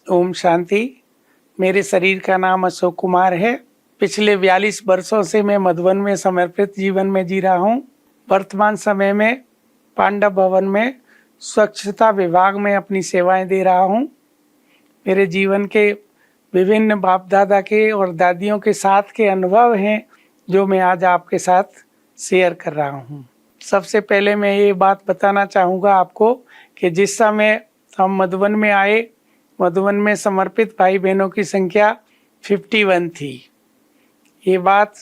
ओम शांति। मेरे शरीर का नाम अशोक कुमार है। पिछले 42 वर्षों से मैं मधुबन में समर्पित जीवन में जी रहा हूँ। वर्तमान समय में पांडव भवन में स्वच्छता विभाग में अपनी सेवाएं दे रहा हूँ। मेरे जीवन के विभिन्न बाप दादा के और दादियों के साथ के अनुभव हैं जो मैं आज आपके साथ शेयर कर रहा हूँ। सबसे पहले मैं ये बात बताना चाहूँगा आपको कि जिस समय हम मधुबन में आए, मधुबन में समर्पित भाई बहनों की संख्या 51 थी। ये बात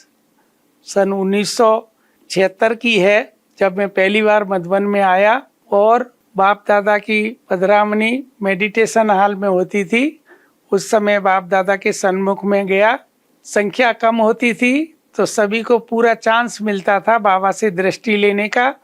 सन 1976 की है, जब मैं पहली बार मधुबन में आया और बाप दादा की पधरामनी मेडिटेशन हॉल में होती थी। उस समय बाप दादा के सन्मुख में गया। संख्या कम होती थी तो सभी को पूरा चांस मिलता था बाबा से दृष्टि लेने का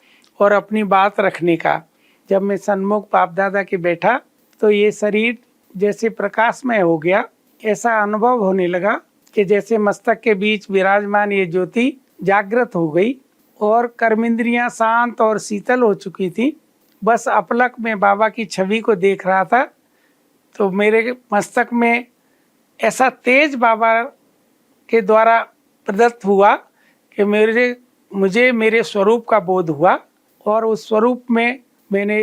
और अपनी बात रखने का। जब मैं सन्मुख बाप दादा के बैठा तो ये शरीर जैसे प्रकाशमय हो गया। ऐसा अनुभव होने लगा कि जैसे मस्तक के बीच विराजमान ये ज्योति जागृत हो गई और कर्मेंद्रियां शांत और शीतल हो चुकी थी। बस अपलक में बाबा की छवि को देख रहा था तो मेरे मस्तक में ऐसा तेज बाबा के द्वारा प्रदत्त हुआ कि मुझे मेरे स्वरूप का बोध हुआ और उस स्वरूप में मैंने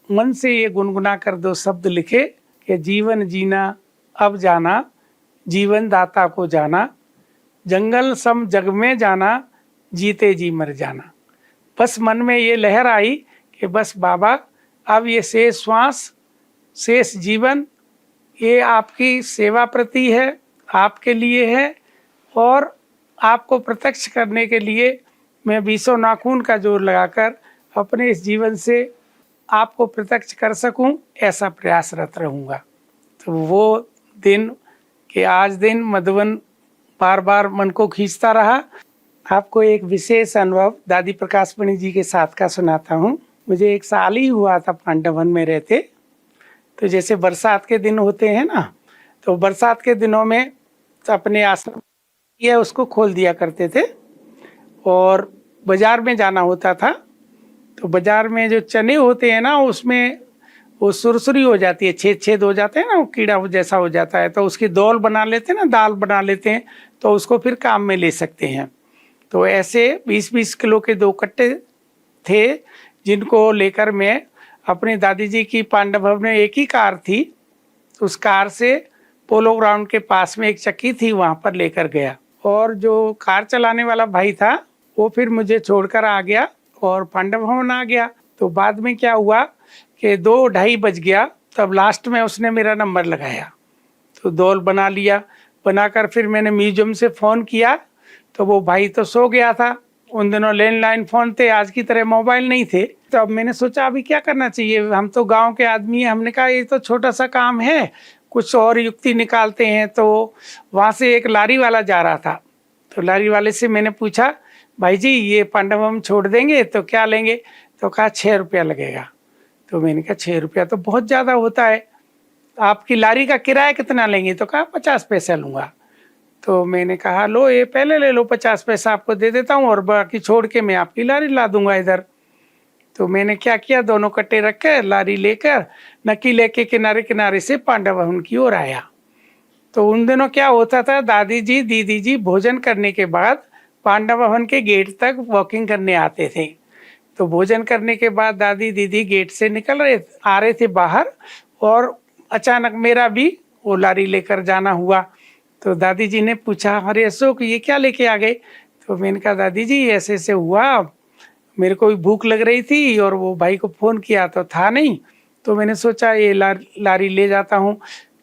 मन से ये गुनगुना कर 2 शब्द लिखे कि जीवन जीना अब जाना, जीवन दाता को जाना, जंगल सम जग में जाना, जीते जी मर जाना। बस मन में ये लहर आई कि बस बाबा अब ये शेष श्वास, शेष जीवन ये आपकी सेवा प्रति है, आपके लिए है और आपको प्रत्यक्ष करने के लिए मैं 20 नाखून का जोर लगाकर अपने इस जीवन से आपको प्रत्यक्ष कर सकूं, ऐसा प्रयासरत रहूँगा। तो वो दिन कि आज दिन मधुबन बार बार मन को खींचता रहा। आपको एक विशेष अनुभव दादी प्रकाशमणि जी के साथ का सुनाता हूँ। मुझे 1 साल ही हुआ था पांडवन में रहते। तो जैसे बरसात के दिन होते हैं ना, तो बरसात के दिनों में अपने आश्रम ये उसको खोल दिया करते थे और बाजार में जाना होता था। तो बाजार में जो चने होते हैं ना, उसमें वो सुरसुरी हो जाती है, छेद छेद हो जाते हैं ना, वो कीड़ा जैसा हो जाता है। तो उसकी दौल बना लेते हैं ना, दाल बना लेते हैं, तो उसको फिर काम में ले सकते हैं। तो ऐसे 20-20 किलो के 2 कट्टे थे जिनको लेकर मैं अपनी दादी जी की पांडव भवन में एक ही कार थी, उस कार से पोलो ग्राउंड के पास में एक चक्की थी, वहाँ पर लेकर गया। और जो कार चलाने वाला भाई था वो फिर मुझे छोड़कर आ गया और पांडव भवन आ गया। तो बाद में क्या हुआ कि 2-2:30 बज गया, तब लास्ट में उसने मेरा नंबर लगाया। तो दौल बना लिया। बनाकर फिर मैंने म्यूजियम से फ़ोन किया तो वो भाई तो सो गया था। उन दिनों लैंडलाइन फ़ोन थे, आज की तरह मोबाइल नहीं थे। तो अब मैंने सोचा अभी क्या करना चाहिए, हम तो गांव के आदमी हैं। हमने कहा ये तो छोटा सा काम है, कुछ और युक्ति निकालते हैं। तो वहाँ से एक लारी वाला जा रहा था, तो लारी वाले से मैंने पूछा, भाई जी ये पांडव हम छोड़ देंगे तो क्या लेंगे? तो कहा 6 रुपया लगेगा। तो मैंने कहा 6 रुपया तो बहुत ज़्यादा होता है, आपकी लारी का किराया कितना लेंगे? तो कहा 50 पैसा लूँगा। तो मैंने कहा लो ये पहले ले लो, 50 पैसा आपको दे देता हूँ और बाकी छोड़ के मैं आपकी लारी ला दूंगा इधर। तो मैंने क्या किया, दोनों कट्टे रख कर लारी लेकर नक्की लेके किनारे किनारे से पांडव भवन की ओर आया। तो उन दिनों क्या होता था, दादी जी दीदी जी भोजन करने के बाद पांडव भवन के गेट तक वॉकिंग करने आते थे। तो भोजन करने के बाद दादी दीदी गेट से आ रहे थे बाहर और अचानक मेरा भी वो लारी लेकर जाना हुआ। तो दादी जी ने पूछा, अरे अशोक ये क्या लेके आ गए? तो मैंने कहा दादी जी ऐसे ऐसे हुआ, मेरे को भी भूख लग रही थी और वो भाई को फ़ोन किया तो था नहीं, तो मैंने सोचा ये लारी ले जाता हूँ।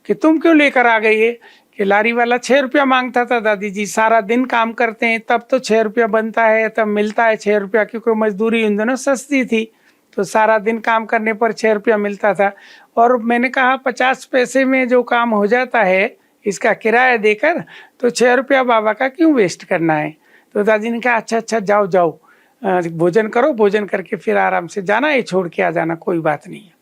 कि तुम क्यों लेकर आ गई है? कि लारी वाला 6 रुपया मांगता था दादी जी, सारा दिन काम करते हैं तब तो 6 रुपया बनता है, तब मिलता है 6 रुपया, क्योंकि मजदूरी उन दिनों सस्ती थी। तो सारा दिन काम करने पर 6 रुपया मिलता था। और मैंने कहा 50 पैसे में जो काम हो जाता है इसका किराया देकर, तो 6 रुपया बाबा का क्यों वेस्ट करना है? तो दादी ने कहा अच्छा जाओ जाओ भोजन करो, भोजन करके फिर आराम से जाना, ये छोड़ के आ जाना, कोई बात नहीं है।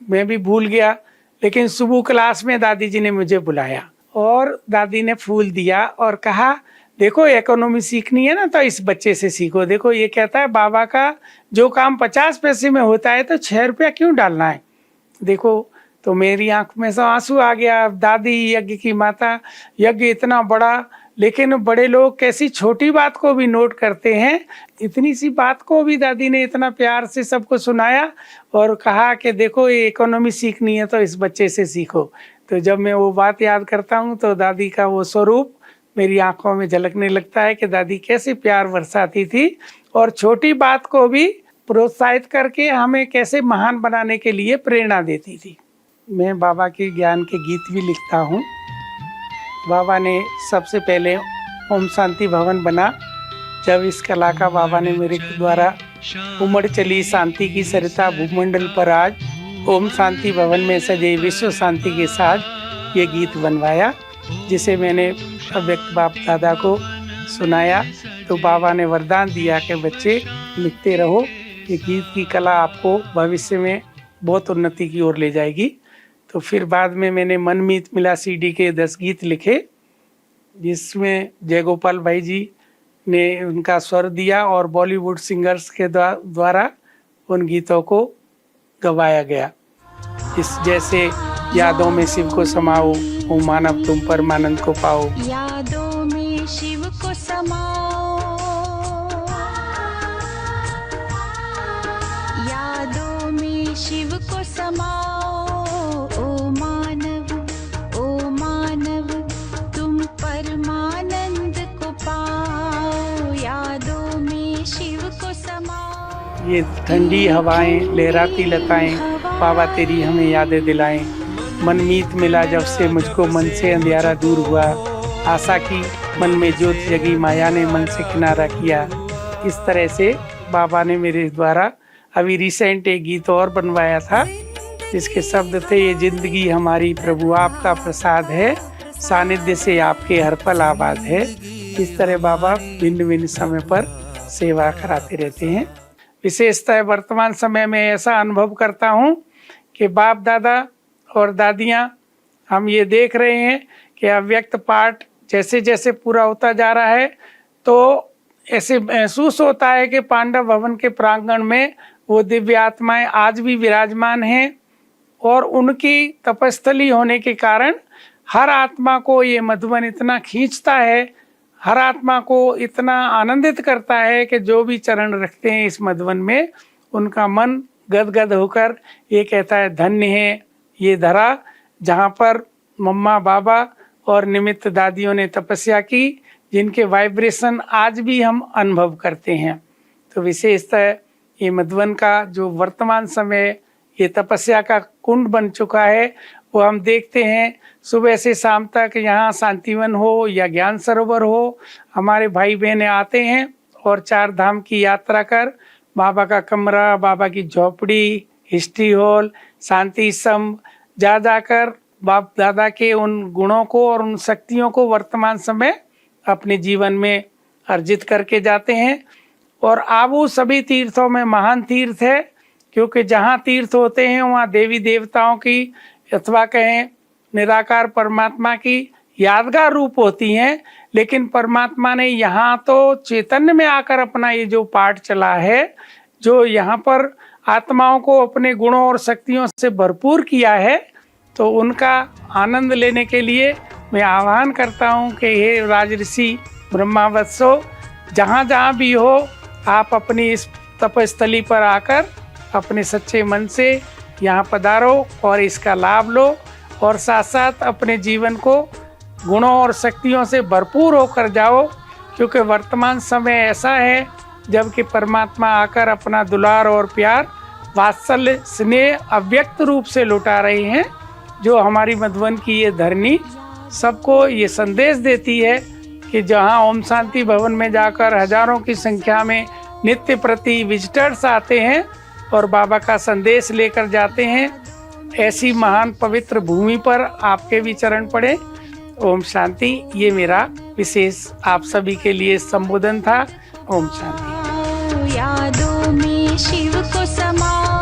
मैं भी भूल गया। लेकिन सुबह क्लास में दादी जी ने मुझे बुलाया और दादी ने फूल दिया और कहा देखो इकोनॉमी सीखनी है ना तो इस बच्चे से सीखो। देखो ये कहता है बाबा का जो काम 50 पैसे में होता है तो 6 रुपया क्यों डालना है? देखो तो मेरी आंख में से आंसू आ गया। दादी यज्ञ की माता, यज्ञ इतना बड़ा, लेकिन बड़े लोग कैसी छोटी बात को भी नोट करते हैं। इतनी सी बात को भी दादी ने इतना प्यार से सबको सुनाया और कहा कि देखो ये इकोनॉमी सीखनी है तो इस बच्चे से सीखो। तो जब मैं वो बात याद करता हूँ तो दादी का वो स्वरूप मेरी आंखों में झलकने लगता है कि दादी कैसे प्यार बरसाती थी और छोटी बात को भी प्रोत्साहित करके हमें कैसे महान बनाने के लिए प्रेरणा देती थी। मैं बाबा के ज्ञान के गीत भी लिखता हूँ। बाबा ने सबसे पहले ओम शांति भवन बना। जब इस कला का बाबा ने मेरे द्वारा उमड़ चली शांति की सरिता भूमंडल पर आज, ओम शांति भवन में सजे विश्व शांति के साथ ये गीत बनवाया, जिसे मैंने अव्यक्त बाप दादा को सुनाया। तो बाबा ने वरदान दिया कि बच्चे लिखते रहो, ये गीत की कला आपको भविष्य में बहुत उन्नति की ओर ले जाएगी। तो फिर बाद में मैंने मनमीत मिला सीडी के 10 गीत लिखे, जिसमें जयगोपाल भाई जी ने उनका स्वर दिया और बॉलीवुड सिंगर्स के द्वारा उन गीतों को गवाया गया। इस जैसे यादों में शिव को समाओ, ओ मानव तुम परमानंद को पाओ। यादों में शिव को समाओ, यादों में शिव को समाओ। ओ मानव तुम परमानंद को पाओ। यादों में शिव को समाओ। ये ठंडी हवाएं, लहराती लताएं, बाबा तेरी हमें यादें दिलाएं। मनमीत मिला जब से मुझको मन से अंधियारा दूर हुआ। आशा की मन में ज्योत जगी, माया ने मन से किनारा किया। इस तरह से बाबा ने मेरे द्वारा अभी रिसेंट एक गीत और बनवाया था, जिसके शब्द थे ये जिंदगी हमारी प्रभु आपका प्रसाद है, सानिध्य से आपके हर पल आबाद है। इस तरह बाबा भिन्न भिन्न समय पर सेवा कराते रहते हैं। विशेषतः वर्तमान समय में ऐसा अनुभव करता हूँ कि बाप दादा और दादियाँ, हम ये देख रहे हैं कि अव्यक्त पाठ जैसे जैसे पूरा होता जा रहा है, तो ऐसे महसूस होता है कि पांडव भवन के प्रांगण में वो दिव्य आत्माएं आज भी विराजमान हैं और उनकी तपस्थली होने के कारण हर आत्मा को ये मधुबन इतना खींचता है, हर आत्मा को इतना आनंदित करता है कि जो भी चरण रखते हैं इस मधुबन में, उनका मन गदगद होकर ये कहता है धन्य है ये धरा, जहाँ पर मम्मा बाबा और निमित्त दादियों ने तपस्या की, जिनके वाइब्रेशन आज भी हम अनुभव करते हैं। तो विशेषतः ये मधुबन का जो वर्तमान समय ये तपस्या का कुंड बन चुका है, वो हम देखते हैं सुबह से शाम तक यहाँ शांतिवन हो या ज्ञान सरोवर हो, हमारे भाई बहन आते हैं और 4 धाम की यात्रा कर बाबा का कमरा, बाबा की झोपड़ी, हिस्ट्री हॉल, शांति सम जा जाकर बाप दादा के उन गुणों को और उन शक्तियों को वर्तमान समय अपने जीवन में अर्जित करके जाते हैं। और आबू सभी तीर्थों में महान तीर्थ है, क्योंकि जहाँ तीर्थ होते हैं वहाँ देवी देवताओं की अथवा कहें निराकार परमात्मा की यादगार रूप होती हैं। लेकिन परमात्मा ने यहाँ तो चैतन्य में आकर अपना ये जो पाठ चला है, जो यहाँ पर आत्माओं को अपने गुणों और शक्तियों से भरपूर किया है, तो उनका आनंद लेने के लिए मैं आह्वान करता हूँ कि हे राजऋषि ब्रह्मावत्सो, जहाँ जहाँ भी हो आप अपनी इस तपस्थली पर आकर अपने सच्चे मन से यहाँ पधारो और इसका लाभ लो, और साथ साथ अपने जीवन को गुणों और शक्तियों से भरपूर होकर जाओ। क्योंकि वर्तमान समय ऐसा है जबकि परमात्मा आकर अपना दुलार और प्यार, वात्सल्य, स्नेह अव्यक्त रूप से लुटा रहे हैं, जो हमारी मधुबन की ये धरनी सबको ये संदेश देती है कि जहाँ ओम शांति भवन में जाकर हजारों की संख्या में नित्य प्रति विजिटर्स आते हैं और बाबा का संदेश लेकर जाते हैं, ऐसी महान पवित्र भूमि पर आपके भी चरण पड़े। ओम शांति। ये मेरा विशेष आप सभी के लिए संबोधन था। ओम शांति। यादों में शिव को समाओ।